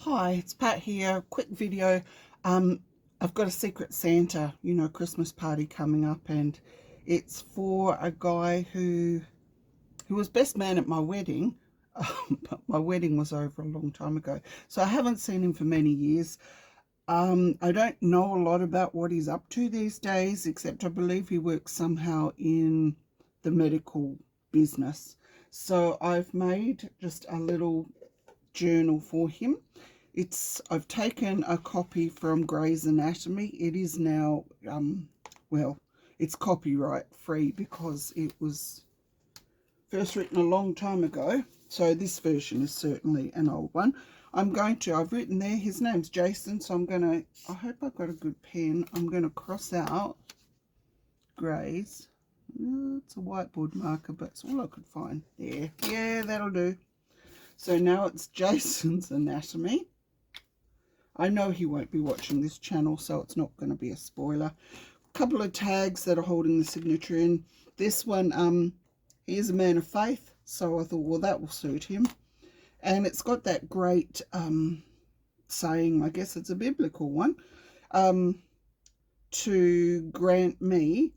Hi, it's Pat here. Quick video. I've got a Secret Santa, Christmas party coming up, and it's for a guy who was best man at my wedding. But my wedding was over a long time ago, so I haven't seen him for many years. I don't know a lot about what he's up to these days, except I believe he works somehow in the medical business. So I've made just a little journal for him. I've taken a copy from Grey's Anatomy. It is now well, it's copyright free because it was first written a long time ago, so this version is certainly an old one. I've written there, his name's Jason, so I hope I've got a good pen. I'm gonna cross out Grey's. It's a whiteboard marker, but it's all I could find there. Yeah, that'll do. So now it's Jason's Anatomy. I know he won't be watching this channel, so it's not going to be a spoiler. A couple of tags that are holding the signature in. This one, he is a man of faith, so I thought, well, that will suit him. And it's got that great saying, I guess it's a biblical one, to grant me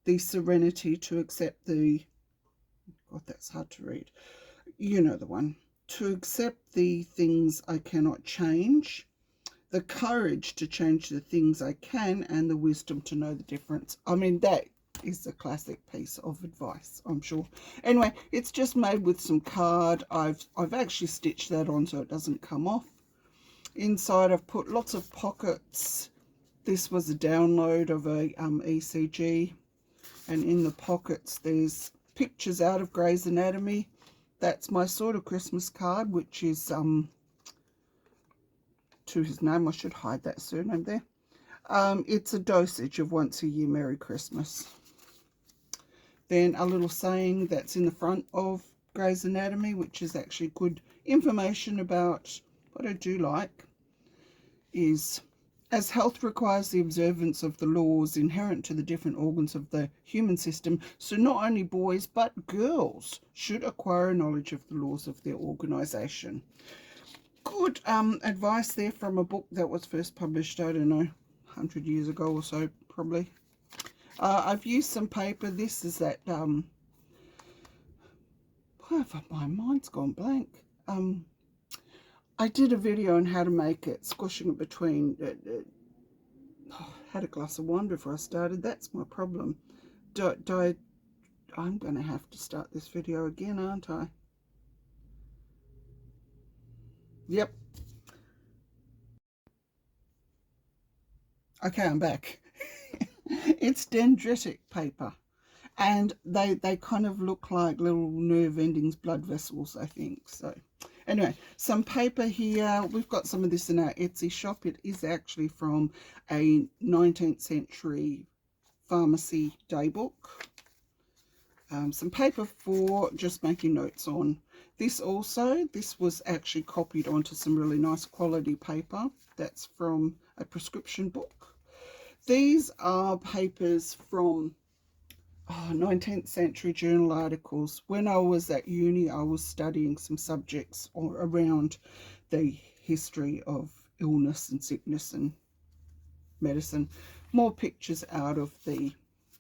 the serenity to accept God, that's hard to read. You know the one. To accept the things I cannot change, the courage to change the things I can, and the wisdom to know the difference. I mean, that is a classic piece of advice, I'm sure. Anyway, it's just made with some card. I've actually stitched that on so it doesn't come off. Inside I've put lots of pockets. This was a download of a ECG, and in the pockets there's pictures out of Grey's Anatomy. That's my sort of Christmas card, which is to his name. I should hide that surname there. It's a dosage of once a year Merry Christmas. Then a little saying that's in the front of Grey's Anatomy, which is actually good information about what I do like, is as health requires the observance of the laws inherent to the different organs of the human system, so not only boys but girls should acquire a knowledge of the laws of their organisation. Good advice there from a book that was first published, I don't know, 100 years ago or so, probably. I've used some paper. This is that, my mind's gone blank. I did a video on how to make it, squashing it between, had a glass of wine before I started. That's my problem. I'm going to have to start this video again, aren't I? Yep. Okay, I'm back. It's dendritic paper, and they kind of look like little nerve endings, blood vessels, I think. So anyway, some paper here. We've got some of this in our Etsy shop. It is actually from a 19th century pharmacy daybook. Some paper for just making notes on. This was actually copied onto some really nice quality paper. That's from a prescription book. These are papers from 19th century journal articles. When I was at uni, I was studying some subjects around the history of illness and sickness and medicine. More pictures out of the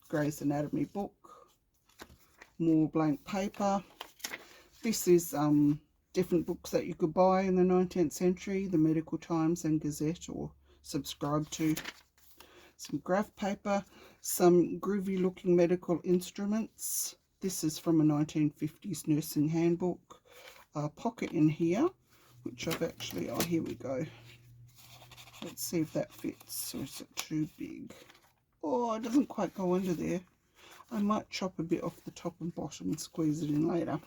Grey's Anatomy book. More blank paper. This is different books that you could buy in the 19th century, the Medical Times and Gazette, or subscribe to. Some graph paper, some groovy looking medical instruments. This is from a 1950s nursing handbook. A pocket in here, which I've actually, here we go. Let's see if that fits, or is it too big? Oh, it doesn't quite go under there. I might chop a bit off the top and bottom and squeeze it in later.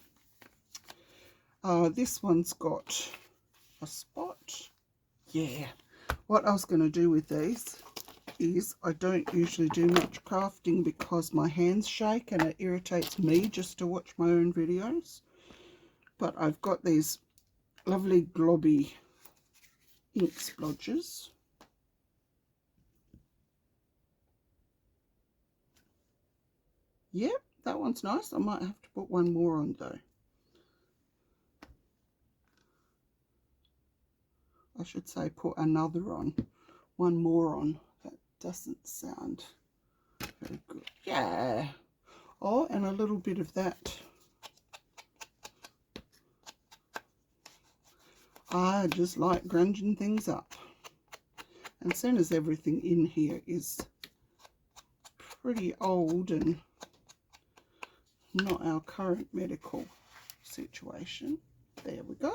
This one's got a spot. Yeah. What I was going to do with these is, I don't usually do much crafting because my hands shake and it irritates me just to watch my own videos. But I've got these lovely globby ink splodges. Yep, that one's nice. I might have to put one more on though. I should say put another on, one more on. That doesn't sound very good. Yeah. Oh, and a little bit of that. I just like grunging things up. And as soon as everything in here is pretty old and not our current medical situation. There we go.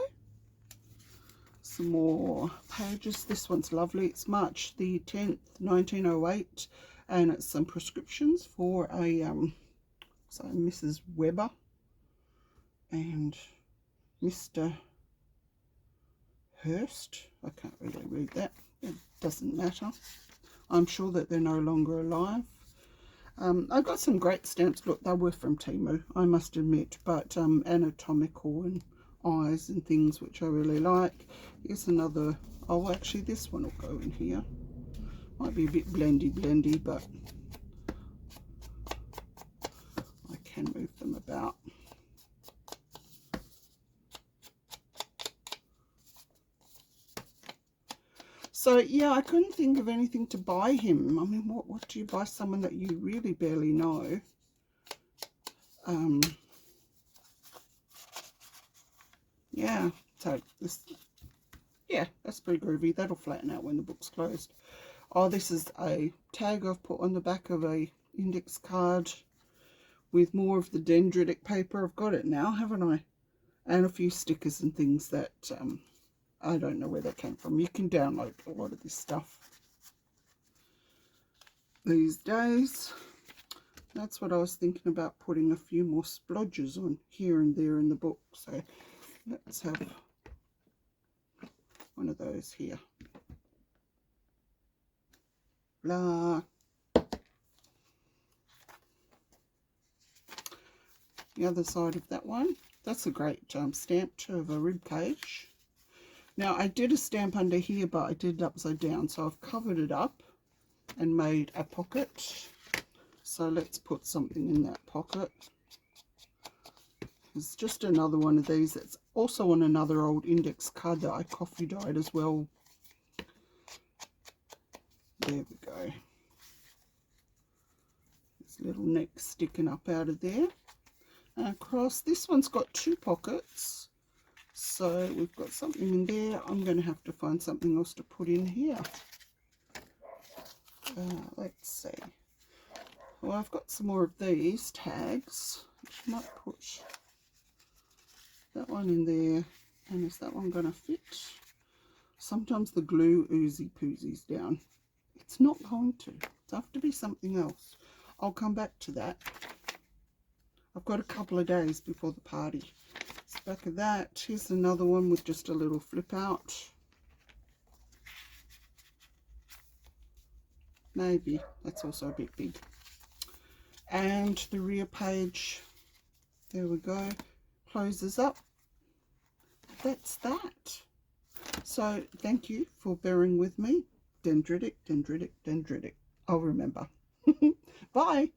Some more pages. This one's lovely. It's March the 10th, 1908, and it's some prescriptions for a so Mrs. Weber and Mr. Hurst. I can't really read that. It doesn't matter. I'm sure that they're no longer alive. I got some great stamps. Look, they were from Temu, I must admit, but anatomical and eyes and things, which I really like. Here's another. Oh, actually, this one will go in here. Might be a bit blendy, but I can move them about. So yeah, I couldn't think of anything to buy him. I mean, what do you buy someone that you really barely know? Yeah, so this, yeah, that's pretty groovy. That'll flatten out when the book's closed. Oh, this is a tag I've put on the back of a index card with more of the dendritic paper. I've got it now, haven't I? And a few stickers and things that I don't know where they came from. You can download a lot of this stuff these days. That's what I was thinking about, putting a few more splodges on here and there in the book. So let's have one of those here. Blah. The other side of that one. That's a great stamp of a rib cage. Now, I did a stamp under here, but I did it upside down, so I've covered it up and made a pocket. So let's put something in that pocket. It's just another one of these. It's also on another old index card that I coffee dyed as well. There we go. This little neck sticking up out of there. And across, this one's got two pockets. So we've got something in there. I'm going to have to find something else to put in here. Let's see. Well, I've got some more of these tags. I might put that one in there. And is that one going to fit? Sometimes the glue oozy poozies down. It's not going to. It'll have to be something else. I'll come back to that. I've got a couple of days before the party. So back of that, here's another one with just a little flip out. Maybe. That's also a bit big. And the rear page, there we go, closes up. That's that. So thank you for bearing with me. Dendritic, dendritic, dendritic. I'll remember. Bye.